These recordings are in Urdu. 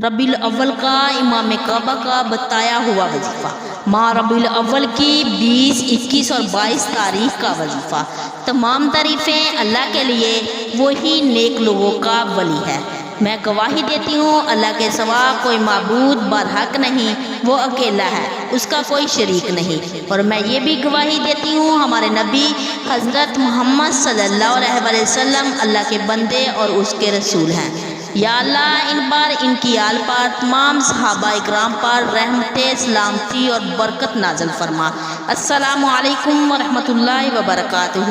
ربیع الاول کا امام کعبہ کا بتایا ہوا وظیفہ، ماہ ربیع الاول کی 20، 21 اور 22 تاریخ کا وظیفہ۔ تمام تعریفیں اللہ کے لیے، وہی نیک لوگوں کا ولی ہے۔ میں گواہی دیتی ہوں اللہ کے سوا کوئی معبود برحق نہیں، وہ اکیلا ہے، اس کا کوئی شریک نہیں۔ اور میں یہ بھی گواہی دیتی ہوں ہمارے نبی حضرت محمد صلی اللہ علیہ وسلم اللہ کے بندے اور اس کے رسول ہیں۔ یا اللہ ان پر، ان کی آل پر، تمام صحابہ اکرام پر رحمت، سلامتی اور برکت نازل فرما۔ السلام علیکم ورحمۃ اللہ وبرکاتہ۔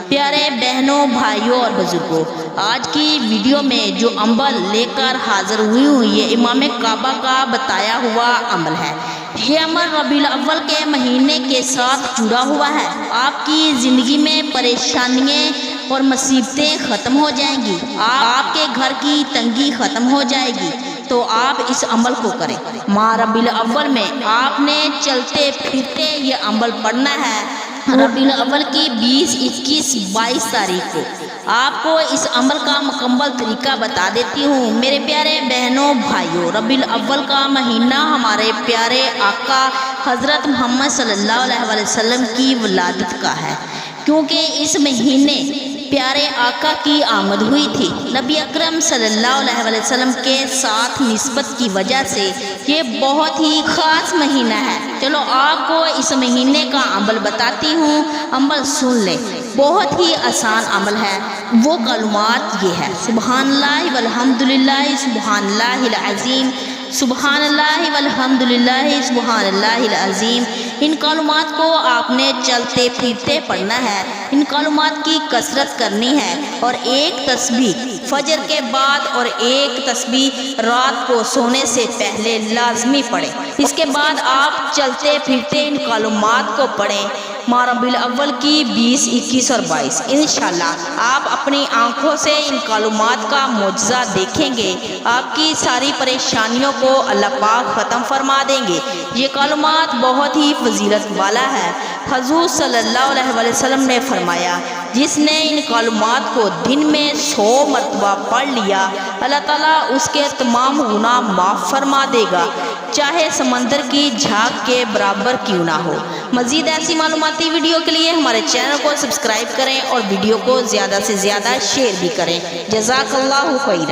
پیارے بہنوں، بھائیوں اور بزرگوں، آج کی ویڈیو میں جو عمل لے کر حاضر ہوئی ہوں یہ امام کعبہ کا بتایا ہوا عمل ہے۔ یہ عمل ربیع الاول کے مہینے کے ساتھ جڑا ہوا ہے۔ آپ کی زندگی میں پریشانیاں اور مصیبتیں ختم ہو جائیں گی، آپ کے گھر کی تنگی ختم ہو جائے گی، تو آپ اس عمل کو کریں۔ ماہ ربیع الاول میں آپ نے چلتے پھرتے یہ عمل پڑھنا ہے۔ ربیع الاول کی 20، 21، 22 تاریخ کو آپ کو اس عمل کا مکمل طریقہ بتا دیتی ہوں۔ میرے پیارے بہنوں بھائیوں، ربیع الاول کا مہینہ ہمارے پیارے آقا حضرت محمد صلی اللہ علیہ وسلم کی ولادت کا ہے، کیونکہ اس مہینے پیارے آقا کی آمد ہوئی تھی۔ نبی اکرم صلی اللہ علیہ وسلم کے ساتھ نسبت کی وجہ سے یہ بہت ہی خاص مہینہ ہے۔ چلو آپ کو اس مہینے کا عمل بتاتی ہوں، عمل سن لیں۔ بہت ہی آسان عمل ہے۔ وہ کلمات یہ ہے: سبحان اللہ والحمدللہ سبحان اللہ العظیم، سبحان اللہ والحمدللہ سبحان اللہ العظیم۔ ان کلمات کو آپ نے چلتے پھرتے پڑھنا ہے۔ ان کلمات کی کثرت کرنی ہے، اور ایک تسبیح فجر کے بعد اور ایک تسبیح رات کو سونے سے پہلے لازمی پڑھیں۔ اس کے بعد آپ چلتے پھرتے ان کلمات کو پڑھیں۔ ماہ ربیع الاول کی 20، 21 اور 22 انشاءاللہ آپ اپنی آنکھوں سے ان کلمات کا معجزہ دیکھیں گے۔ آپ کی ساری پریشانیوں کو اللہ پاک ختم فرما دیں گے۔ یہ کلمات بہت ہی فضیلت والا ہے۔ حضور صلی اللہ علیہ وسلم نے فرمایا، جس نے ان کلمات کو دن میں 100 مرتبہ پڑھ لیا، اللہ تعالیٰ اس کے تمام گناہ معاف فرما دے گا، چاہے سمندر کی جھاگ کے برابر کیوں نہ ہو۔ مزید ایسی معلوماتی ویڈیو کے لیے ہمارے چینل کو سبسکرائب کریں اور ویڈیو کو زیادہ سے زیادہ شیئر بھی کریں۔ جزاک اللہ خیرا۔